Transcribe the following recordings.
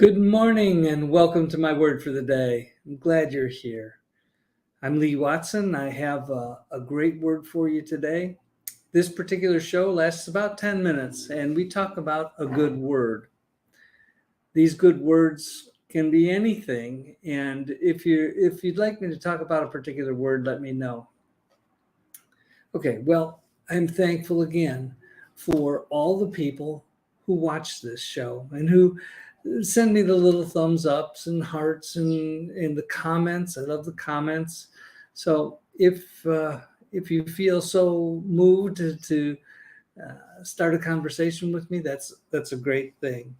Good morning and welcome to my word for the day. I'm glad you're here. I'm Lee Watson. I have a great word for you today. This particular show lasts about 10 minutes and we talk about a good word. These good words can be anything, and if you'd like me to talk about a particular word, let me know. Okay, well, I'm thankful again for all the people who watch this show and who send me the little thumbs ups and hearts and the comments. I love the comments. So if you feel so moved to start a conversation with me, that's a great thing.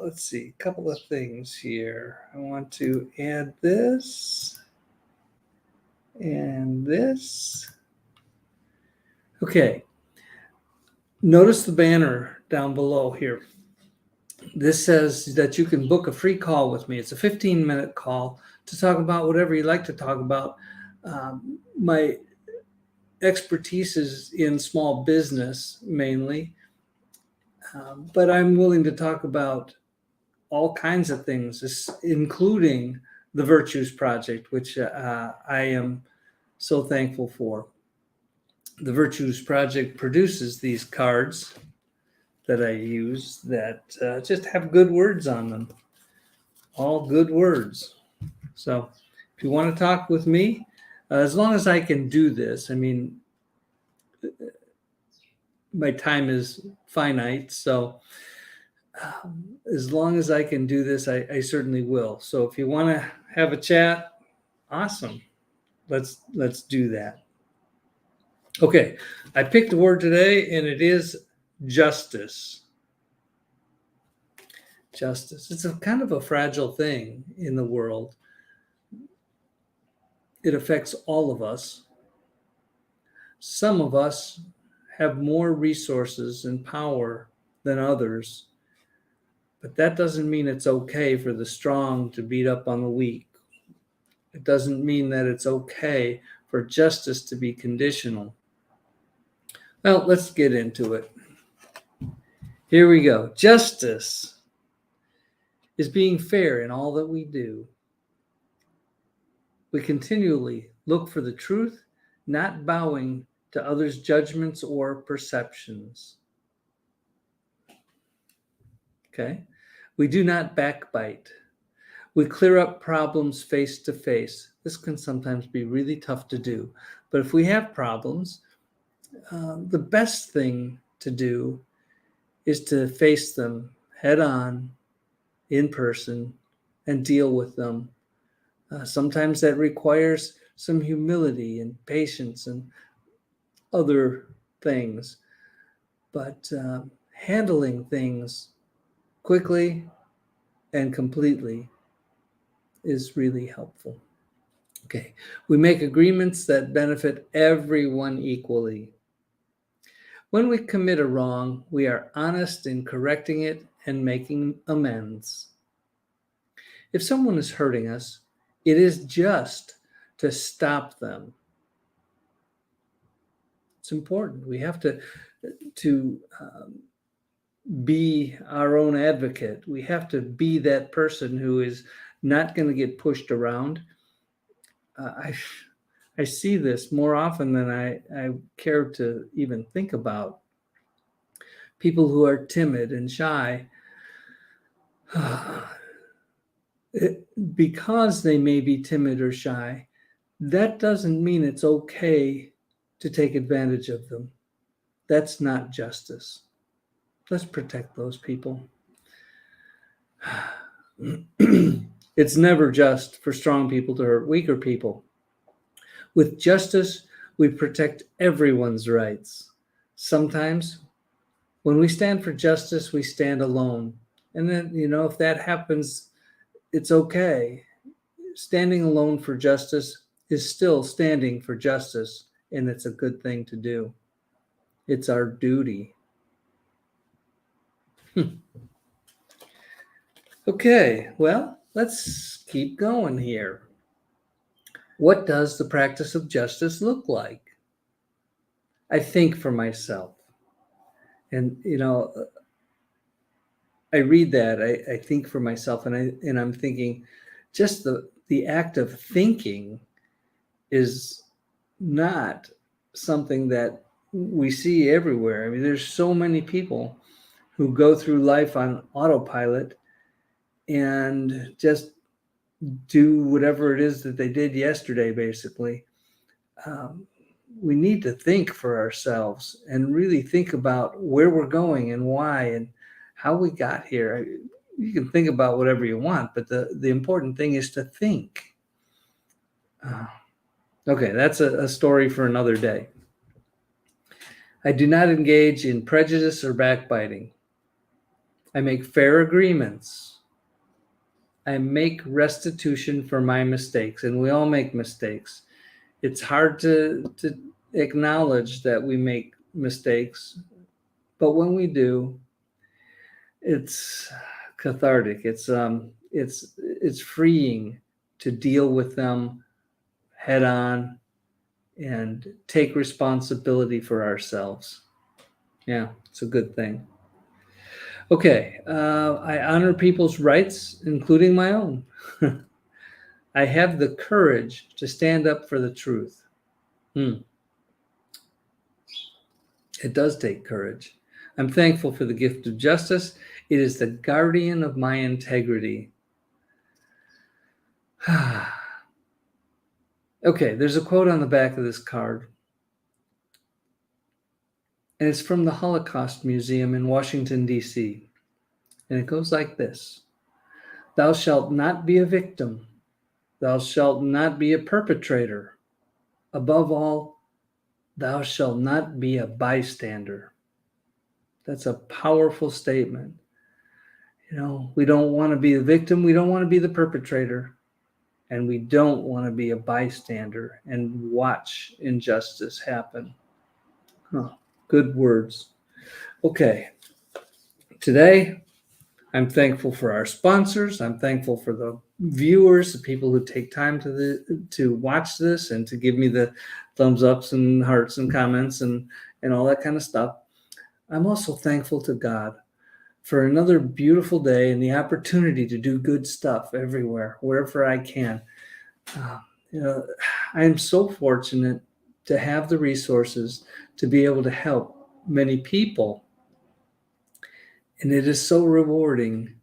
Let's see, a couple of things here. I want to add this and this. Okay. Notice the banner down below here. This says that you can book a free call with me. It's a 15-minute call to talk about whatever you like to talk about. My expertise is in small business mainly, but I'm willing to talk about all kinds of things, including the Virtues Project, which I am so thankful for. The Virtues Project produces these cards that I use that just have good words on them. All good words. So if you want to talk with me, as long as I can do this, I mean, my time is finite. So as long as I can do this, I certainly will. So if you want to have a chat, awesome. Let's do that. Okay, I picked a word today, and it is justice. Justice. It's a kind of a fragile thing in the world. It affects all of us. Some of us have more resources and power than others, but that doesn't mean it's okay for the strong to beat up on the weak. It doesn't mean that it's okay for justice to be conditional. Well, let's get into it. Here we go. Justice is being fair in all that we do. We continually look for the truth, not bowing to others' judgments or perceptions. Okay? We do not backbite. We clear up problems face to face. This can sometimes be really tough to do. But if we have problems, the best thing to do is to face them head on, in person, and deal with them. Sometimes that requires some humility and patience and other things. But handling things quickly and completely is really helpful. Okay, we make agreements that benefit everyone equally. When we commit a wrong, we are honest in correcting it and making amends. If someone is hurting us, it is just to stop them. It's important. We have to be our own advocate. We have to be that person who is not going to get pushed around. I see this more often than I care to even think about. People who are timid and shy, because they may be timid or shy, that doesn't mean it's okay to take advantage of them. That's not justice. Let's protect those people. It's never just for strong people to hurt weaker people. With justice, we protect everyone's rights. Sometimes when we stand for justice, we stand alone. And then, if that happens, it's okay. Standing alone for justice is still standing for justice, and it's a good thing to do. It's our duty. Okay, well, let's keep going here. What does the practice of justice look like? I think for myself. And, I read that, I think for myself, and I'm thinking, just the act of thinking is not something that we see everywhere. I mean, there's so many people who go through life on autopilot and just do whatever it is that they did yesterday, basically. Um, we need to think for ourselves and really think about where we're going and why and how we got here. You can think about whatever you want, but the important thing is to think. Okay, that's a story for another day. I do not engage in prejudice or backbiting. I make fair agreements. I make restitution for my mistakes, and we all make mistakes. It's hard to acknowledge that we make mistakes, but when we do, it's cathartic. It's freeing to deal with them head on and take responsibility for ourselves. Yeah, it's a good thing. Okay, I honor people's rights, including my own. I have the courage to stand up for the truth. It does take courage. I'm thankful for the gift of justice. It is the guardian of my integrity. Okay, there's a quote on the back of this card, and it's from the Holocaust Museum in Washington, D.C. And it goes like this: Thou shalt not be a victim. Thou shalt not be a perpetrator. Above all, thou shalt not be a bystander. That's a powerful statement. You know, we don't want to be the victim. We don't want to be the perpetrator. And we don't want to be a bystander and watch injustice happen. Good words. Okay. Today, I'm thankful for our sponsors. I'm thankful for the viewers, the people who take time to watch this and to give me the thumbs ups and hearts and comments and all that kind of stuff. I'm also thankful to God for another beautiful day and the opportunity to do good stuff everywhere, wherever I can. I am so fortunate to have the resources to be able to help many people. And it is so rewarding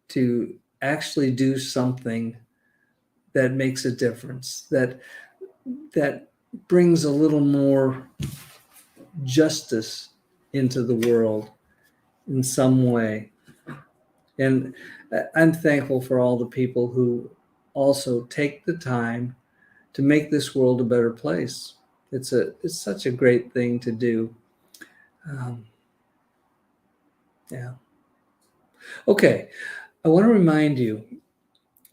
to actually do something that makes a difference, that brings a little more justice into the world in some way. And I'm thankful for all the people who also take the time to make this world a better place. It's such a great thing to do. Yeah. Okay. I want to remind you,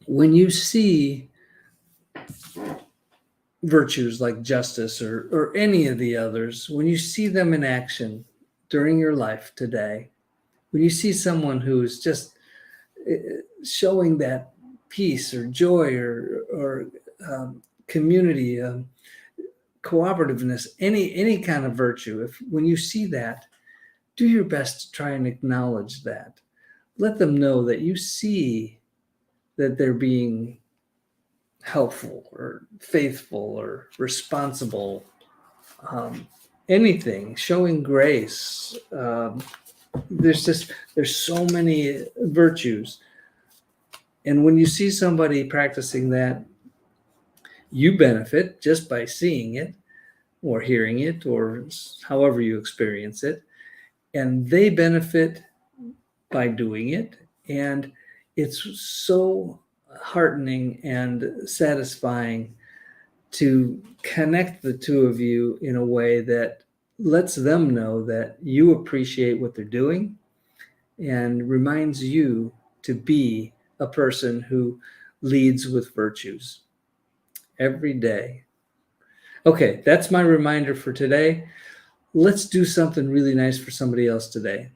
when you see virtues like justice or any of the others, when you see them in action during your life today, when you see someone who's just showing that peace or joy or community, cooperativeness, any kind of virtue, when you see that, do your best to try and acknowledge that. Let them know that you see that they're being helpful or faithful or responsible, anything, showing grace. There's so many virtues. And when you see somebody practicing that, you benefit just by seeing it or hearing it or however you experience it. And they benefit by doing it. And it's so heartening and satisfying to connect the two of you in a way that lets them know that you appreciate what they're doing and reminds you to be a person who leads with virtues every day. Okay, that's my reminder for today. Let's do something really nice for somebody else today.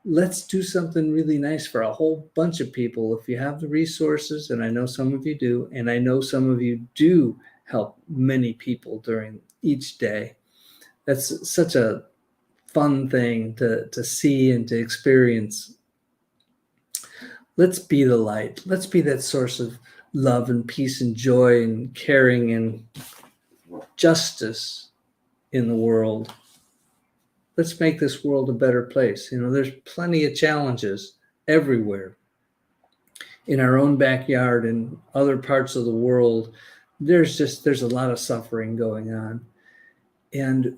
Let's do something really nice for a whole bunch of people. If you have the resources, and I know some of you do, and I know some of you do help many people during each day. That's such a fun thing to see and to experience. Let's be the light. Let's be that source of love and peace and joy and caring and justice in the world. Let's make this world a better place. There's plenty of challenges everywhere. In our own backyard and other parts of the world, there's a lot of suffering going on. And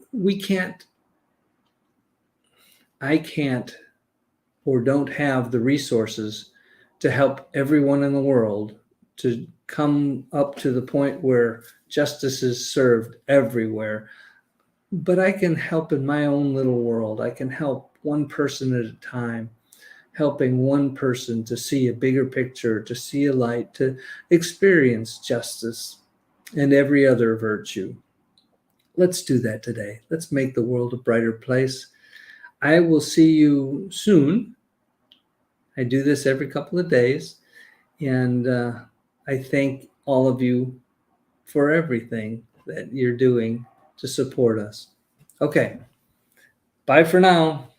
I can't or don't have the resources to help everyone in the world to come up to the point where justice is served everywhere. But I can help in my own little world. I can help one person at a time, helping one person to see a bigger picture, to see a light, to experience justice and every other virtue. Let's do that today. Let's make the world a brighter place. I will see you soon. I do this every couple of days, and I thank all of you for everything that you're doing to support us. Okay, bye for now.